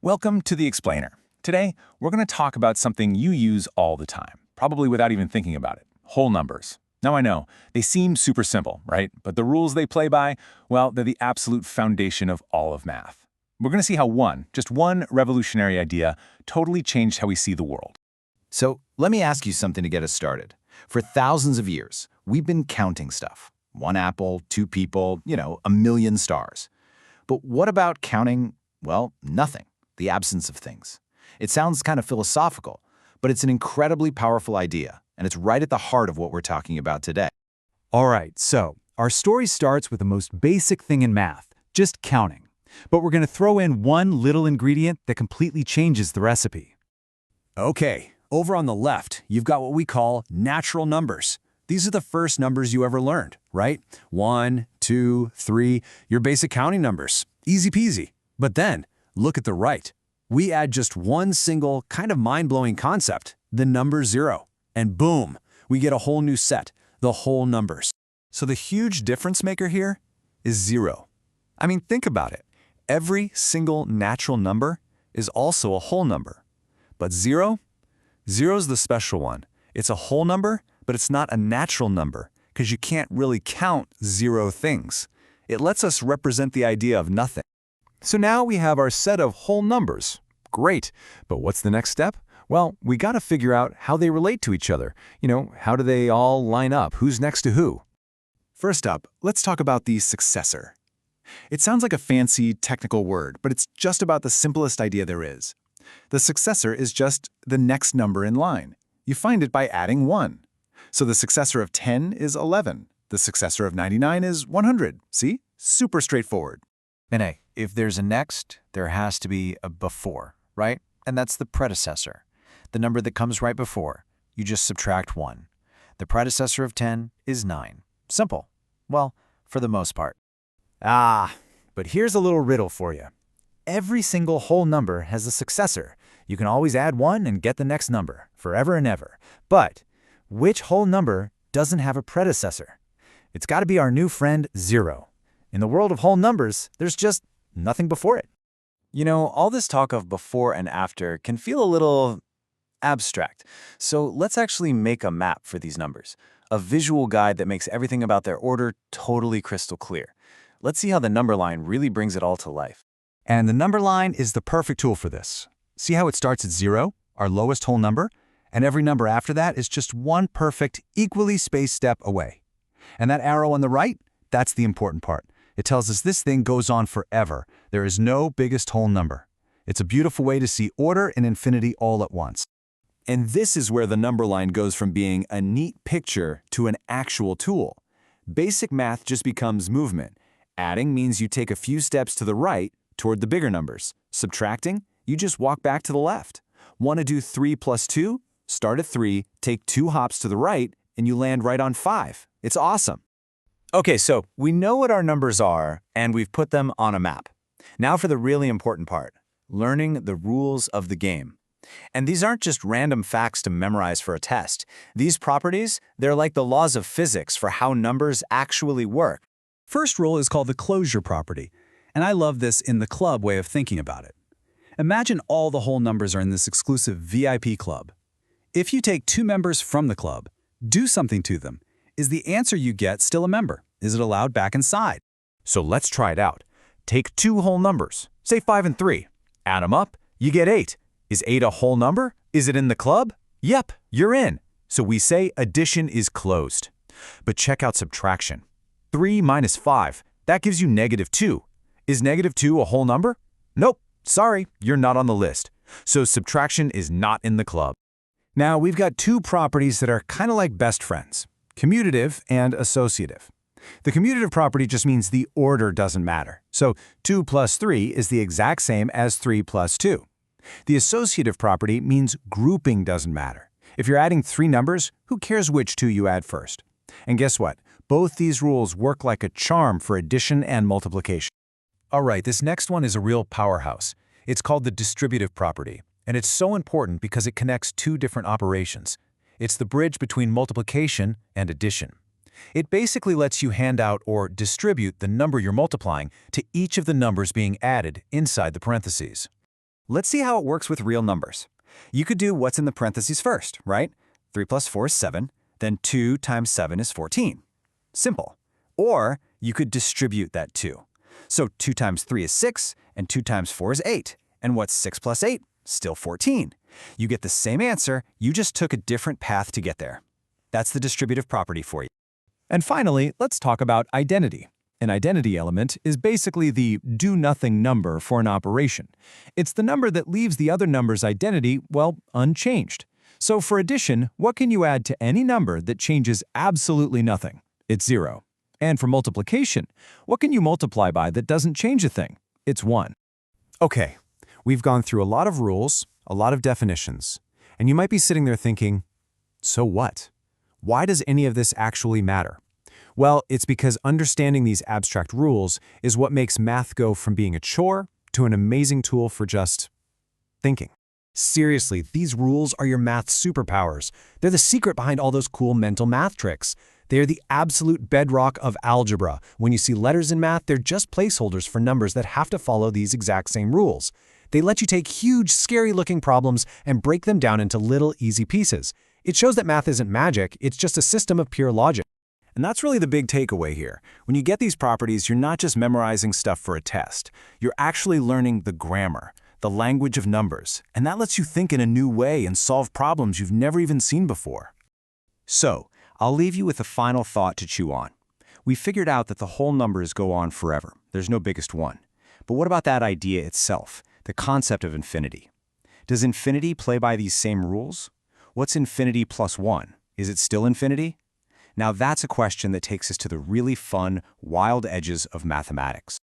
Welcome to The Explainer. Today, we're going to talk about something you use all the time, probably without even thinking about it: whole numbers. Now I know, they seem super simple, right? But the rules they play by, well, they're the absolute foundation of all of math. We're going to see how just one revolutionary idea totally changed how we see the world. So let me ask you something to get us started. For thousands of years, we've been counting stuff. One apple, two people, a million stars. But what about counting, well, nothing, the absence of things? It sounds kind of philosophical, but it's an incredibly powerful idea, and it's right at the heart of what we're talking about today. All right, so our story starts with the most basic thing in math, just counting. But we're going to throw in one little ingredient that completely changes the recipe. Okay, over on the left, you've got what we call natural numbers. These are the first numbers you ever learned, right? 1, 2, 3, your basic counting numbers. Easy peasy. But then, look at the right. We add just one single, kind of mind-blowing concept, the number 0. And boom, we get a whole new set, the whole numbers. So the huge difference maker here is 0. I mean, think about it. Every single natural number is also a whole number. But 0 is the special one. It's a whole number, but it's not a natural number, because you can't really count 0 things. It lets us represent the idea of nothing. So now we have our set of whole numbers. Great, but what's the next step? Well, we got to figure out how they relate to each other. How do they all line up? Who's next to who? First up, let's talk about the successor. It sounds like a fancy, technical word, but it's just about the simplest idea there is. The successor is just the next number in line. You find it by adding 1. So the successor of 10 is 11. The successor of 99 is 100. See? Super straightforward. And hey, if there's a next, there has to be a before, right? And that's the predecessor. The number that comes right before. You just subtract 1. The predecessor of 10 is 9. Simple. Well, for the most part. But here's a little riddle for you. Every single whole number has a successor. You can always add 1 and get the next number, forever and ever. But which whole number doesn't have a predecessor? It's got to be our new friend 0. In the world of whole numbers, there's just nothing before it. All this talk of before and after can feel a little abstract. So let's actually make a map for these numbers, a visual guide that makes everything about their order totally crystal clear. Let's see how the number line really brings it all to life. And the number line is the perfect tool for this. See how it starts at 0, our lowest whole number, and every number after that is just one perfect, equally spaced step away. And that arrow on the right, that's the important part. It tells us this thing goes on forever. There is no biggest whole number. It's a beautiful way to see order and infinity all at once. And this is where the number line goes from being a neat picture to an actual tool. Basic math just becomes movement. Adding means you take a few steps to the right toward the bigger numbers. Subtracting, you just walk back to the left. Want to do 3 plus 2? Start at 3, take 2 hops to the right, and you land right on 5. It's awesome. Okay, so we know what our numbers are, and we've put them on a map. Now for the really important part, learning the rules of the game. And these aren't just random facts to memorize for a test. These properties, they're like the laws of physics for how numbers actually work. First rule is called the closure property, and I love this in the club way of thinking about it. Imagine all the whole numbers are in this exclusive VIP club. If you take 2 members from the club, do something to them, is the answer you get still a member? Is it allowed back inside? So let's try it out. Take 2 whole numbers, say 5 and 3. Add them up, you get 8. Is 8 a whole number? Is it in the club? Yep, you're in. So we say addition is closed. But check out subtraction. 3 minus 5, that gives you -2. Is -2 a whole number? Nope, sorry, you're not on the list. So subtraction is not in the club. Now we've got 2 properties that are kind of like best friends, commutative and associative. The commutative property just means the order doesn't matter. So 2 plus 3 is the exact same as 3 plus 2. The associative property means grouping doesn't matter. If you're adding 3 numbers, who cares which 2 you add first? And guess what? Both these rules work like a charm for addition and multiplication. All right, this next one is a real powerhouse. It's called the distributive property, and it's so important because it connects 2 different operations. It's the bridge between multiplication and addition. It basically lets you hand out or distribute the number you're multiplying to each of the numbers being added inside the parentheses. Let's see how it works with real numbers. You could do what's in the parentheses first, right? 3 plus 4 is 7, then 2 times 7 is 14. Simple. Or you could distribute that 2. So 2 times 3 is 6, and 2 times 4 is 8. And what's 6 plus 8? Still 14. You get the same answer, you just took a different path to get there. That's the distributive property for you. And finally, let's talk about identity. An identity element is basically the do-nothing number for an operation. It's the number that leaves the other number's identity, well, unchanged. So for addition, what can you add to any number that changes absolutely nothing? It's 0. And for multiplication, what can you multiply by that doesn't change a thing? It's 1. Okay, we've gone through a lot of rules, a lot of definitions, and you might be sitting there thinking, so what? Why does any of this actually matter? Well, it's because understanding these abstract rules is what makes math go from being a chore to an amazing tool for just thinking. Seriously, these rules are your math superpowers. They're the secret behind all those cool mental math tricks. They are the absolute bedrock of algebra. When you see letters in math, they're just placeholders for numbers that have to follow these exact same rules. They let you take huge, scary-looking problems and break them down into little, easy pieces. It shows that math isn't magic, it's just a system of pure logic. And that's really the big takeaway here. When you get these properties, you're not just memorizing stuff for a test. You're actually learning the grammar, the language of numbers, and that lets you think in a new way and solve problems you've never even seen before. So, I'll leave you with a final thought to chew on. We figured out that the whole numbers go on forever. There's no biggest one. But what about that idea itself, the concept of infinity? Does infinity play by these same rules? What's infinity plus 1? Is it still infinity? Now that's a question that takes us to the really fun, wild edges of mathematics.